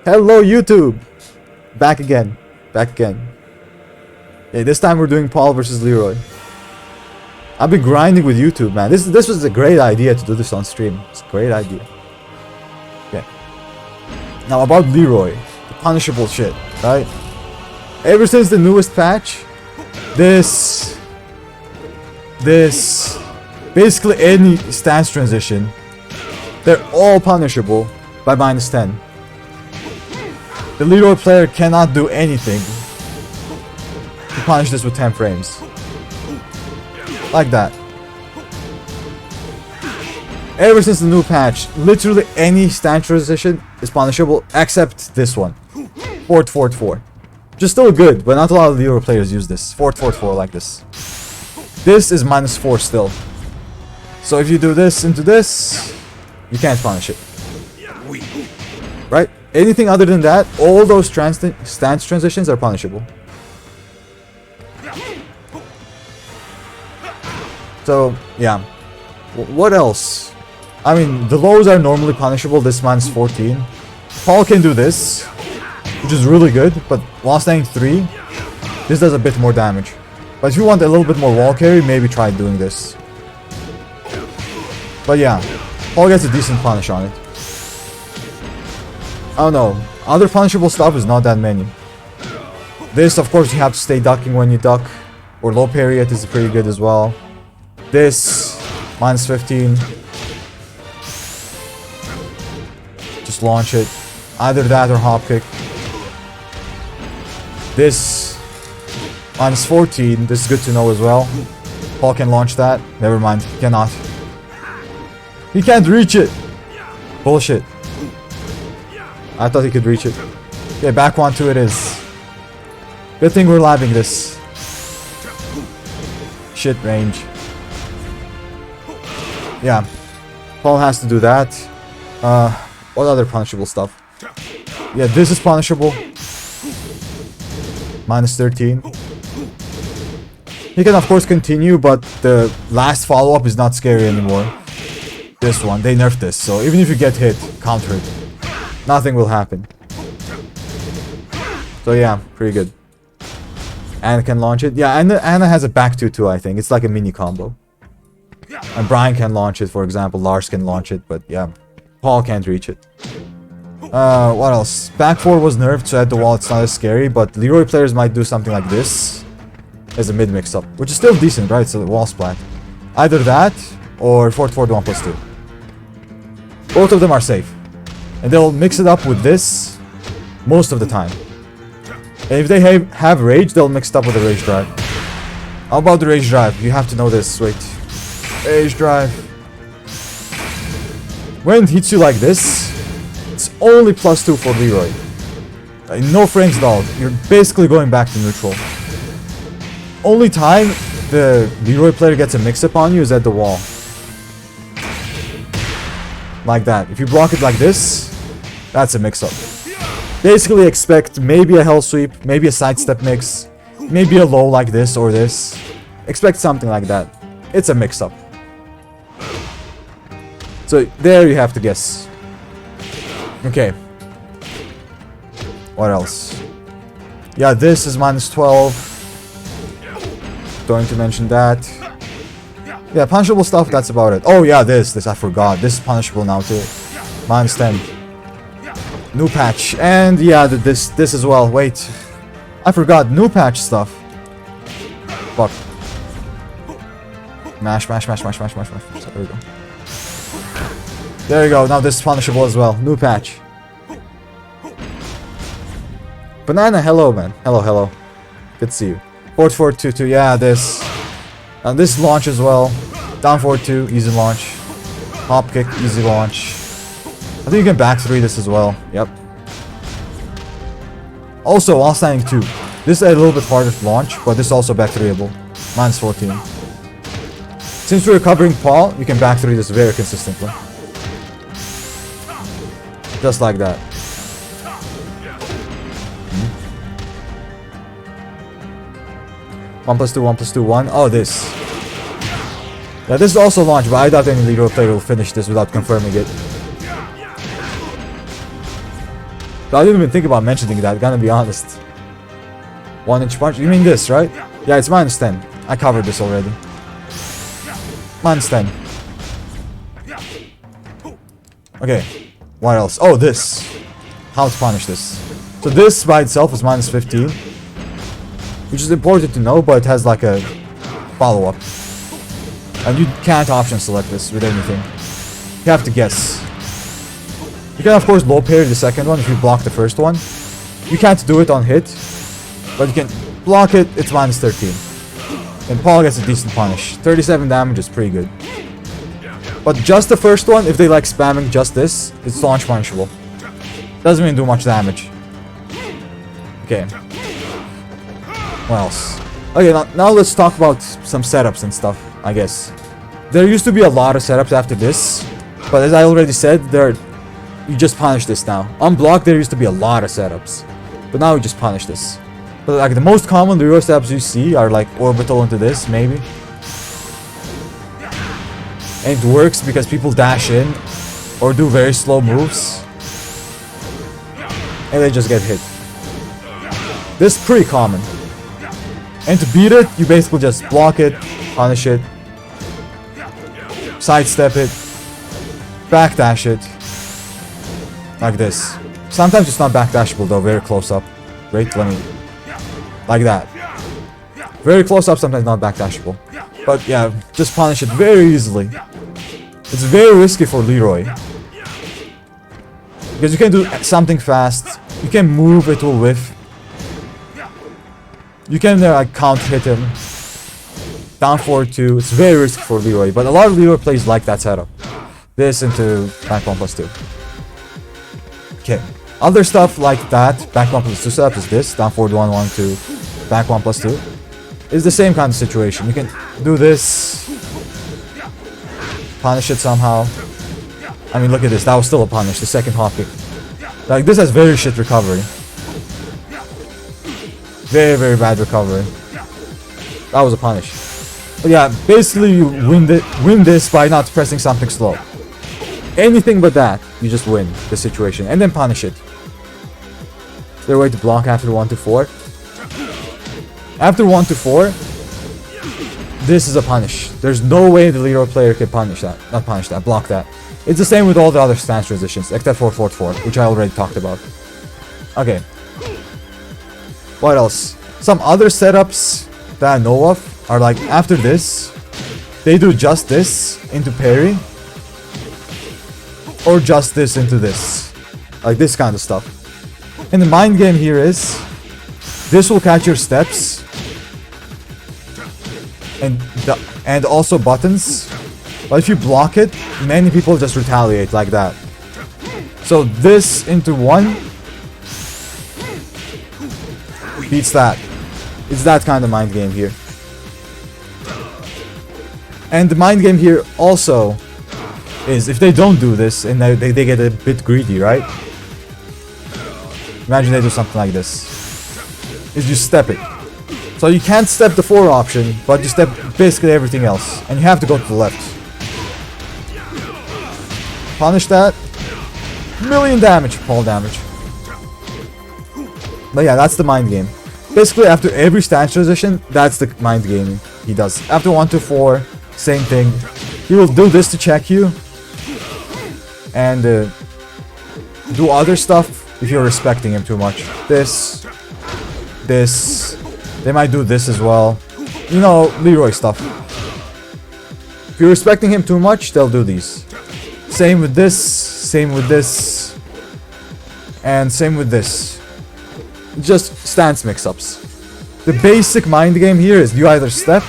Hello YouTube! Back again. Back again. Hey, this time we're doing Paul versus Leroy. I've been grinding with YouTube, man. This was a great idea to do this on stream. It's a great idea. Okay. Now about Leroy. The punishable shit, right? Ever since the newest patch, this, basically any stance transition, they're all punishable by -10. The Leroy player cannot do anything to punish this with 10 frames. Like that. Ever since the new patch, literally any stance transition is punishable except this one. Fort 4. Which is still good, but not a lot of Leroy players use this. Fort 4 like this. This is -4 still. So if you do this into this, you can't punish it. Right? Anything other than that, all those stance transitions are punishable. So, yeah. What else? I mean, the lows are normally punishable. This -14. Paul can do this, which is really good, but while staying 3, this does a bit more damage. But if you want a little bit more wall carry, maybe try doing this. But yeah, Paul gets a decent punish on it. I don't know. Other punishable stuff is not that many. This, of course, you have to stay ducking when you duck. Or low parry it is pretty good as well. This, -15. Just launch it. Either that or hop kick. This, -14. This is good to know as well. Paul can launch that. Never mind, he cannot. He can't reach it. Bullshit. I thought he could reach it. Okay, back 1-2 it is. Good thing we're labbing this. Shit range. Yeah. Paul has to do that. What other punishable stuff? Yeah, this is punishable. -13. He can of course continue, but the last follow-up is not scary anymore. This one, they nerfed this, so even if you get hit, counter it. Nothing will happen. So yeah, pretty good. Anna can launch it. Yeah, Anna has a back 2 I think. It's like a mini combo. And Brian can launch it, for example. Lars can launch it, but yeah. Paul can't reach it. What else? Back 4 was nerfed, so at the wall it's not as scary, but Leroy players might do something like this as a mid mix-up, which is still decent, right? So the wall splat. Either that, or Fort 1+2. Both of them are safe. And they'll mix it up with this most of the time. And if they have rage, they'll mix it up with a rage drive. How about the rage drive? You have to know this. Wait. Rage drive. When it hits you like this, it's only +2 for Leroy. No frames at all. You're basically going back to neutral. Only time the Leroy player gets a mix-up on you is at the wall. Like that. If you block it like this, that's a mix-up. Basically expect maybe a hell sweep, maybe a sidestep mix, maybe a low like this or this. Expect something like that. It's a mix-up. So there you have to guess. Okay. What else? Yeah, this is -12. Going to mention that. Yeah, punishable stuff, that's about it. Oh yeah, this I forgot. This is punishable now too. -10. New patch. And yeah, this as well. Wait. I forgot. New patch stuff. Fuck. Mash. So there we go. There you go. Now this is punishable as well. New patch. Banana, hello man. Hello. Good to see you. Fort 4-2-2. Yeah, this. And this launch as well. Down 4-2. Easy launch. Hop kick. Easy launch. I think you can back 3 this as well. Yep. Also, while standing 2. This is a little bit harder to launch, but this is also back 3able. -14. Since we're covering Paul, you can back 3 this very consistently. Just like that. Hmm. 1+2, 1. Oh, this. Yeah, this is also launch, but I doubt any Leroy player will finish this without confirming it. I didn't even think about mentioning that, gonna be honest. 1-inch punch? You mean this, right? Yeah, it's -10. I covered this already. -10. Okay, what else? Oh, this. How to punish this. So this by itself is -15. Which is important to know, but it has like a follow-up. And you can't option select this with anything. You have to guess. You can of course low parry the second one if you block the first one. You can't do it on hit, but you can block it, it's -13. And Paul gets a decent punish. 37 damage is pretty good. But just the first one, if they like spamming just this, it's launch punishable. Doesn't even do much damage. Okay. What else? Okay, now let's talk about some setups and stuff, I guess. There used to be a lot of setups after this, but as I already said, you just punish this now. On block, there used to be a lot of setups, but now you just punish this. But like the most common Leroy setups you see are like orbital into this, maybe. And it works because people dash in or do very slow moves, and they just get hit. This is pretty common. And to beat it, you basically just block it, punish it, sidestep it, backdash it, like this. Sometimes it's not backdashable though, very close up. Wait, let me... Like that. Very close up, sometimes not backdashable. But yeah, just punish it very easily. It's very risky for Leroy. Because you can do something fast, you can move, it will whiff. You can like counter hit him. Down forward 2. It's very risky for Leroy, but a lot of Leroy plays like that setup. This into back 1+2. Okay. Other stuff like that, back 1+2 setup is this. Down forward 1, 1, 2. Back 1+2. It's the same kind of situation. You can do this. Punish it somehow. I mean, look at this. That was still a punish. The second hop kick. Like, this has very shit recovery. Very, very bad recovery. That was a punish. But yeah, basically you win this by not pressing something slow. Anything but that, you just win the situation. And then punish it. Is there a way to block after 1 to 4? After 1 to 4, this is a punish. There's no way the Leroy player can punish that. Not punish that, block that. It's the same with all the other stance transitions, except for 4-4, which I already talked about. Okay. What else? Some other setups that I know of are like after this, they do just this into parry, or just this into this. Like this kind of stuff. And the mind game here is, this will catch your steps, and also buttons. But if you block it, many people just retaliate like that. So this into 1 beats that. It's that kind of mind game here. And the mind game here also is, if they don't do this and they get a bit greedy, right? Imagine they do something like this. Is you step it. So you can't step the 4 option, but you step basically everything else. And you have to go to the left. Punish that. Million damage, fall damage. But yeah, that's the mind game. Basically, after every stance transition, that's the mind game he does. After 1 to 4, same thing. He will do this to check you. And do other stuff if you're respecting him too much. This. They might do this as well. You know, Leroy stuff. If you're respecting him too much, they'll do these. Same with this. Same with this. And same with this. Just stance mix-ups. The basic mind game here is you either step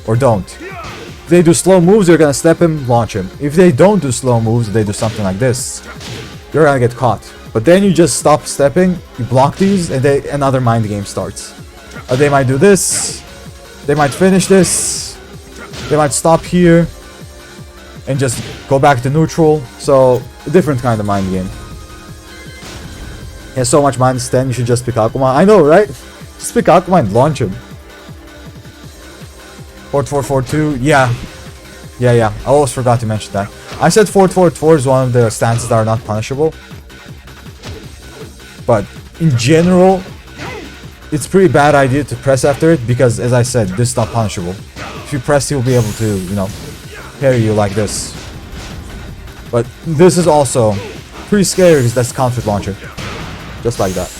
or don't. If they do slow moves, you're gonna step him, launch him. If they don't do slow moves, they do something like this, you're gonna get caught. But then you just stop stepping, you block these, and another mind game starts. They might do this, they might finish this, they might stop here, and just go back to neutral. So, a different kind of mind game. He has so much -10, you should just pick Akuma. I know, right? Just pick Akuma and launch him. 4-4-4-2, yeah. Yeah, I almost forgot to mention that. I said 4-4-4 is one of the stances that are not punishable. But in general, it's pretty bad idea to press after it because, as I said, this is not punishable. If you press, he'll be able to, you know, parry you like this. But this is also pretty scary because that's counter launcher. Just like that.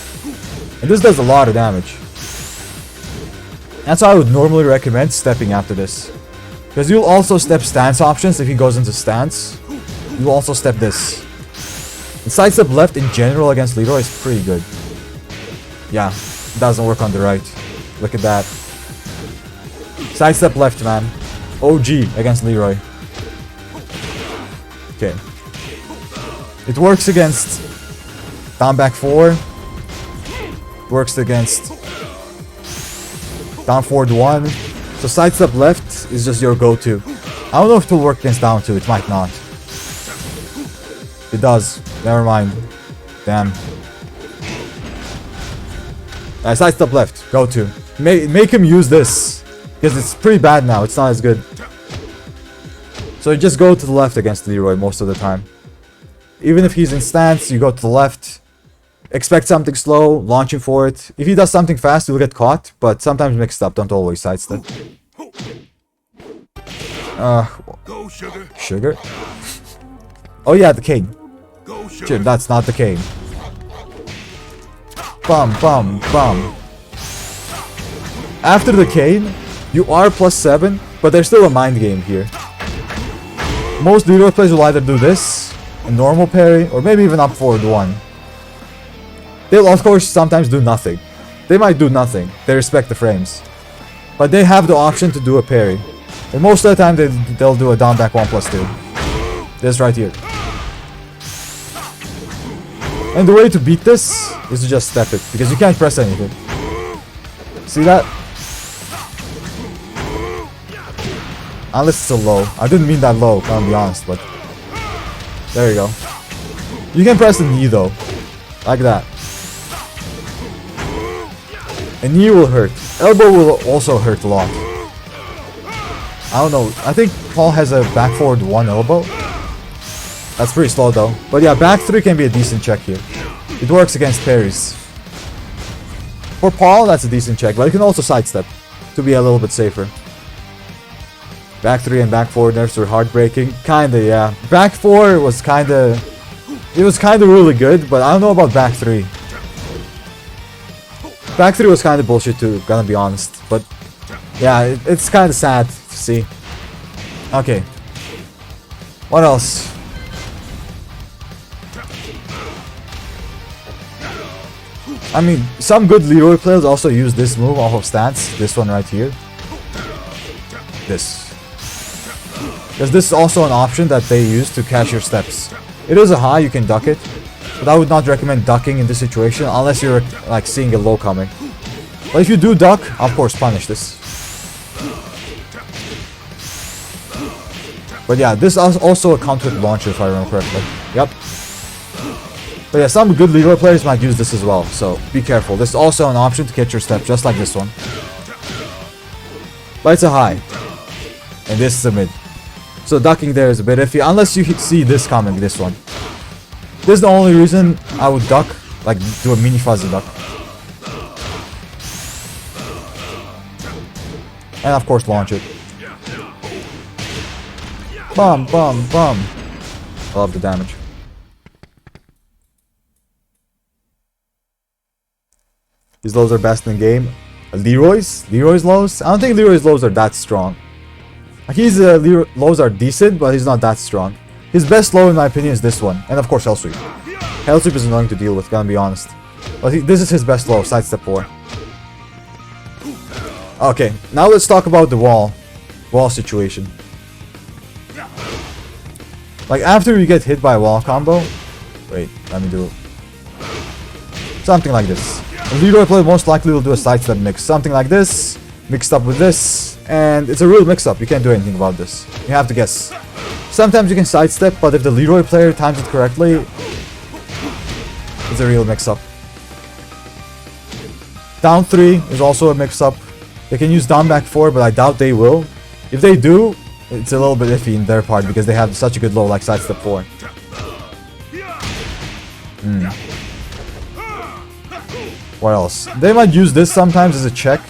And this does a lot of damage. That's why I would normally recommend stepping after this. Because you'll also step stance options if he goes into stance. You'll also step this. And sidestep left in general against Leroy is pretty good. Yeah, it doesn't work on the right. Look at that. Sidestep left, man. OG against Leroy. Okay. It works against down back 4. Works against down forward 1. So sidestep left is just your go-to. I don't know if it will work against down 2. It might not. It does. Never mind. Damn. Sidestep left. Go-to. Make him use this. Because it's pretty bad now. It's not as good. So you just go to the left against Leroy most of the time. Even if he's in stance, you go to the left. Expect something slow, launching for it. If he does something fast, you'll get caught. But sometimes mixed up, don't always sidestep. Go, sugar. Sugar? Oh yeah, the cane. Shit, that's not the cane. Bum, bum, bum. After the cane, you are +7, but there's still a mind game here. Most Leroy players will either do this, a normal parry, or maybe even up forward 1. They'll of course sometimes do nothing. They might do nothing. They respect the frames. But they have the option to do a parry. And most of the time they'll do a down back 1+2. This right here. And the way to beat this is to just step it. Because you can't press anything. See that? Unless it's a low. I didn't mean that low, I'll be honest, but... There you go. You can press the knee though. Like that. And knee will hurt. Elbow will also hurt a lot. I don't know. I think Paul has a back forward 1 elbow. That's pretty slow though. But yeah, back 3 can be a decent check here. It works against parries. For Paul, that's a decent check. But you can also sidestep to be a little bit safer. Back 3 and back 4 nerfs were heartbreaking. Kinda, yeah. Back 4 was kinda... It was kinda really good, but I don't know about back 3. Back 3 was kinda bullshit too, gonna be honest. But, yeah, it's kinda sad to see. Okay. What else? I mean, some good Leroy players also use this move off of stance. This one right here. This. Because this is also an option that they use to catch your steps. It is a high, you can duck it. But I would not recommend ducking in this situation unless you're like seeing a low coming. But if you do duck, of course punish this. But yeah, this is also a counter launcher if I remember correctly. Yep. But yeah, some good Leroy players might use this as well, so be careful. This is also an option to catch your step, just like this one. But it's a high. And this is a mid. So ducking there is a bit iffy, unless you see this coming, this one. This is the only reason I would duck, like do a mini fuzzy duck. And of course launch it. Bum, bum, bum. I love the damage. His lows are best in the game. Leroy's lows? I don't think Leroy's lows are that strong. His lows are decent, but he's not that strong. His best low in my opinion is this one. And of course Hell Sweep. Hell Sweep is annoying to deal with, gonna be honest. But this is his best low, sidestep 4. Okay, now let's talk about the wall situation. Like after you get hit by a wall combo, wait, let me do it. Something like this. A Leroy player most likely will do a sidestep mix. Something like this, mixed up with this, and it's a real mix-up. You can't do anything about this. You have to guess. Sometimes you can sidestep, but if the Leroy player times it correctly, it's a real mix-up. Down 3 is also a mix-up. They can use down back 4, but I doubt they will. If they do, it's a little bit iffy in their part because they have such a good low like sidestep 4. What else? They might use this sometimes as a check.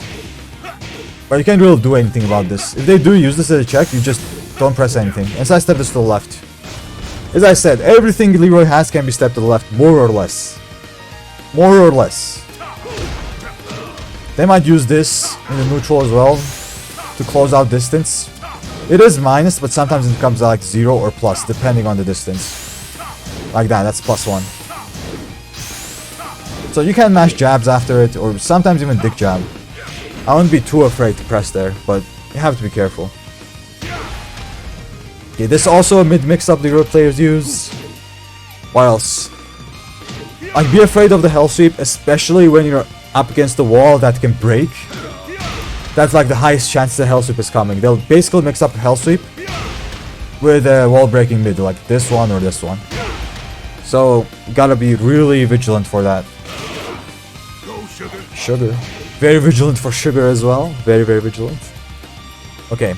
But you can't really do anything about this. If they do use this as a check, you just don't press anything. And sidestep is to the left. As I said, everything Leroy has can be stepped to the left, more or less. More or less. They might use this in the neutral as well to close out distance. It is minus, but sometimes it comes out like 0 or plus, depending on the distance. Like that, that's +1. So you can mash jabs after it, or sometimes even dick jab. I wouldn't be too afraid to press there, but you have to be careful. Okay, this is also a mid mix-up Leroy players use. What else? Like, be afraid of the hell sweep, especially when you're up against the wall that can break. That's like the highest chance the hell sweep is coming. They'll basically mix up hell sweep with a wall breaking mid, like this one or this one. So, gotta be really vigilant for that. Sugar. Very vigilant for sugar as well. Very, very vigilant. Okay.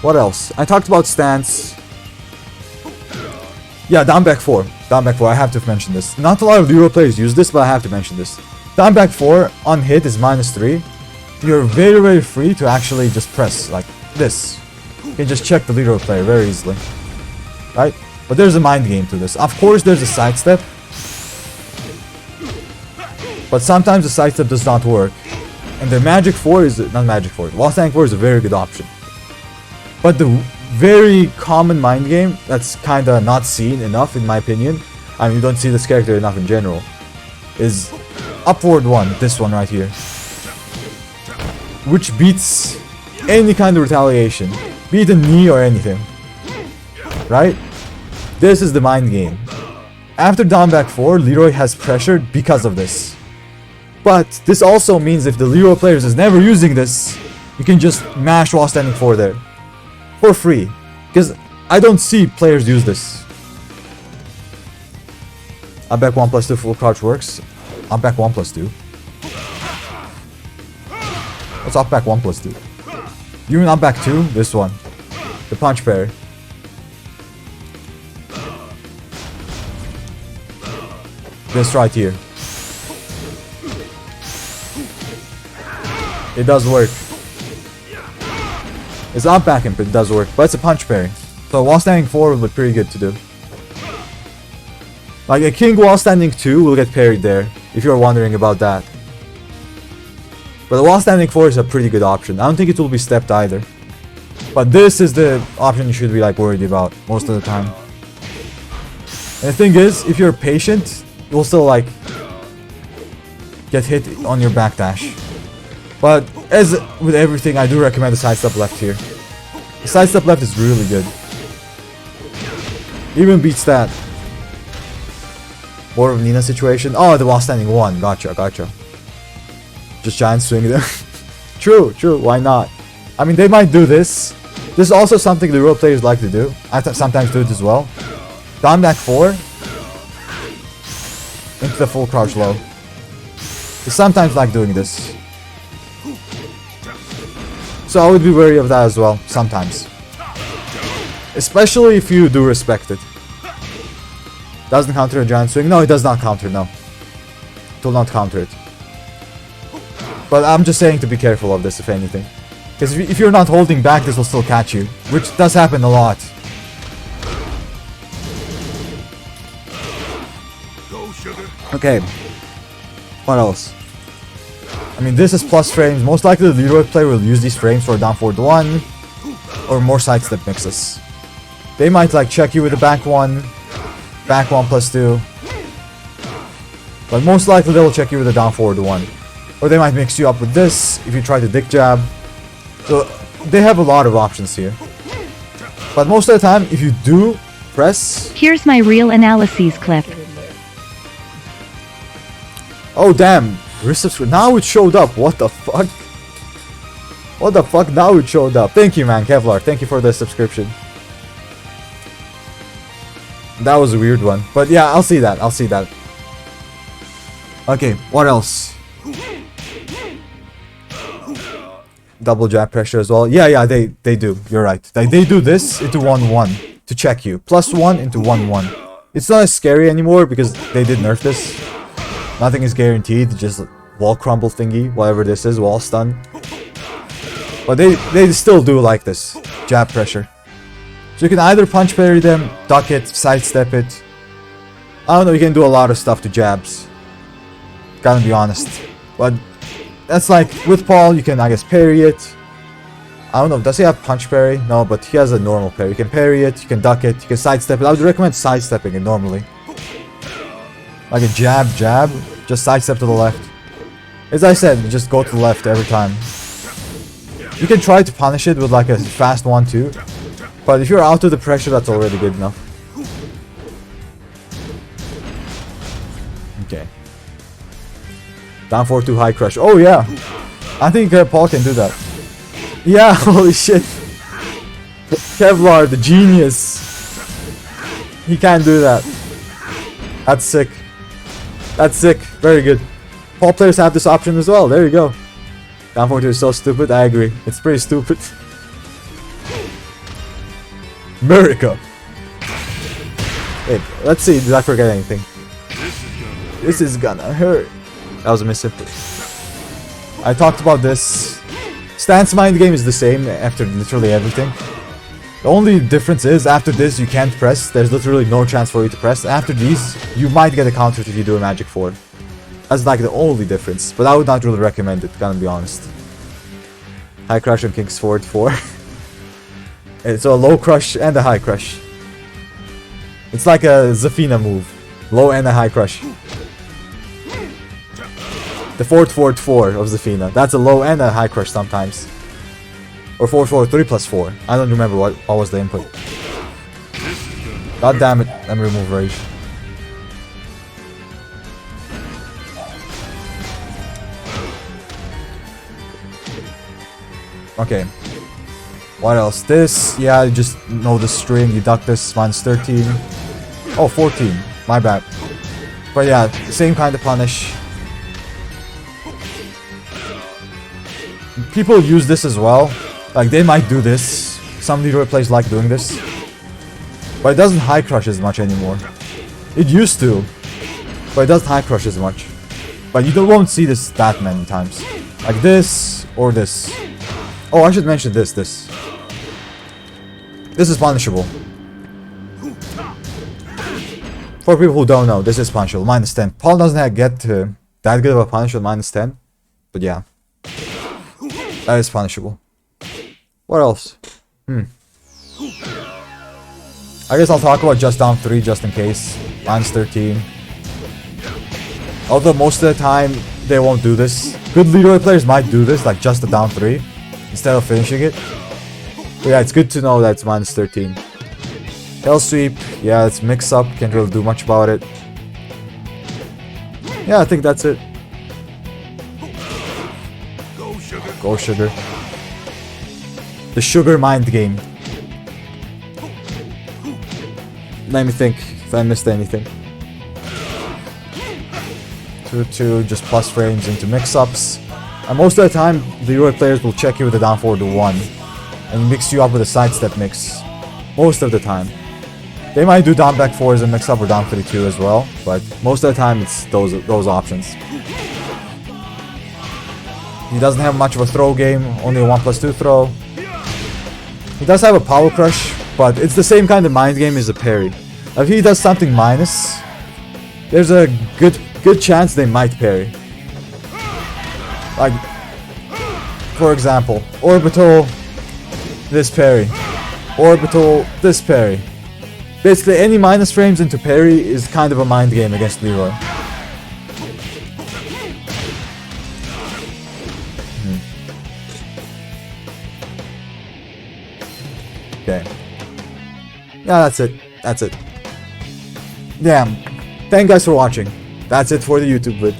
What else? I talked about stance. Yeah, down back 4. Down back 4. I have to mention this. Not a lot of Leroy players use this, but I have to mention this. Down back 4 on hit is -3. You're very, very free to actually just press like this. You can just check the Leroy player very easily. Right? But there's a mind game to this. Of course, there's a sidestep. But sometimes the sidestep does not work. And the Magic 4 is... Not Magic 4. Wall Standing 4 is a very good option. But the very common mind game that's kinda not seen enough, in my opinion. I mean, you don't see this character enough in general. Is Upward 1. This one right here. Which beats any kind of retaliation. Be it a knee or anything. Right? This is the mind game. After down back 4, Leroy has pressured because of this. But this also means if the Leroy players is never using this, you can just mash Wall Standing 4 there. For free. Because I don't see players use this. Up back 1+2 full crouch works. Up back 1+2. What's up back 1+2? You mean up back 2? This one. The punch parry. This right here. It does work. It's up back imp, it does work, but it's a punch parry. So wall standing 4 will be pretty good to do. Like a king wall standing 2 will get parried there, if you're wondering about that. But the wall standing 4 is a pretty good option. I don't think it will be stepped either. But this is the option you should be like worried about most of the time. And the thing is, if you're patient, you'll still like get hit on your backdash. But as with everything, I do recommend the sidestep left here. The sidestep left is really good. Even beats that. More of a Nina situation. Oh, the wall standing 1. Gotcha, gotcha. Just giant swing there. True, true. Why not? I mean, they might do this. This is also something the Leroy players like to do. I sometimes do it as well. Down back 4. Into the full crouch low. They sometimes like doing this. So I would be wary of that as well, sometimes. Especially if you do respect it. Doesn't counter a giant swing? No, it does not counter, no. It will not counter it. But I'm just saying to be careful of this, if anything. Because if you're not holding back, this will still catch you. Which does happen a lot. Okay. What else? I mean, this is plus frames. Most likely the Leroy player will use these frames for down forward 1. Or more sidestep mixes. They might like check you with the back 1. Back 1+2. But most likely they will check you with the down forward 1. Or they might mix you up with this if you try to dick jab. So they have a lot of options here. But most of the time, if you do press... Here's my real analyses clip. Oh damn, resubscribe. Now it showed up. What the fuck? What the fuck? Now it showed up. Thank you, man, Kevlar. Thank you for the subscription. That was a weird one. But yeah, I'll see that. I'll see that. Okay, what else? Double jab pressure as well. Yeah, they do. You're right. They do this into 1-1 to check you. +1 into 1-1. It's not as scary anymore because they did nerf this. Nothing is guaranteed. Just wall crumble thingy, whatever this is, wall stun. But they still do like this jab pressure. So you can either punch parry them, duck it, sidestep it. I don't know, you can do a lot of stuff to jabs. Gotta be honest. But that's like, with Paul, you can, I guess, parry it. I don't know, does he have punch parry? No, but he has a normal parry. You can parry it, you can duck it, you can sidestep it. I would recommend sidestepping it normally. Like a jab, just sidestep to the left. As I said, just go to the left every time. You can try to punish it with like a fast 1-2. But if you're out of the pressure, that's already good enough. Okay. Down 4-2 high crush. Oh yeah! I think Paul can do that. Yeah, holy shit. Kevlar, the genius. He can do that. That's sick. That's sick. Very good. Paul players have this option as well. There you go. Down 4-2 is so stupid. I agree. It's pretty stupid. America. Wait, let's see. Did I forget anything? This is gonna hurt. That was a misinput. I talked about this. Stance mind game is the same after literally everything. The only difference is after this you can't press. There's literally no chance for you to press. After these, you might get a counter if you do a magic 4. That's like the only difference. But I would not really recommend it, gonna be honest. High crush on King's Sword 4. It's a low crush and a high crush. It's like a Zafina move. Low and a high crush. The 4-4-4 of Zafina. That's a low and a high crush sometimes. Or 4-4-3 plus 4. I don't remember what was the input. God damn it. Let me remove rage. Okay. What else? This, yeah, you just know the string. You duck this, minus 13. Oh, 14. My bad. But yeah, same kind of punish. People use this as well. Like, they might do this. Some Leroy players like doing this. But it doesn't high crush as much anymore. It used to. But it doesn't high crush as much. But you won't see this that many times. Like this, or this. Oh, I should mention this. This is punishable. For people who don't know, this is punishable. Minus 10. Paul doesn't get that good of a punish with minus 10. But yeah. That is punishable. What else? I guess I'll talk about just down 3 just in case. Minus 13. Although most of the time they won't do this. Good Leroy players might do this, like just a down 3. Instead of finishing it. But yeah, it's good to know that it's minus 13. Hell sweep. Yeah, it's mix up. Can't really do much about it. Yeah, I think that's it. Go sugar. The sugar mind game. Let me think if I missed anything. 2-2, just plus frames into mix-ups. And most of the time, the Leroy players will check you with a down forward to 1. And mix you up with a sidestep mix. Most of the time. They might do down back 4s and mix up or down 3-2 as well. But most of the time, it's those options. He doesn't have much of a throw game, only a 1+2 throw. He does have a power crush, but it's the same kind of mind game as a parry. If he does something minus, there's a good chance they might parry. Like, for example, orbital, this parry. Orbital, this parry. Basically, any minus frames into parry is kind of a mind game against Leroy. Okay. Yeah, that's it. That's it. Damn. Thank you guys for watching. That's it for the YouTube vid.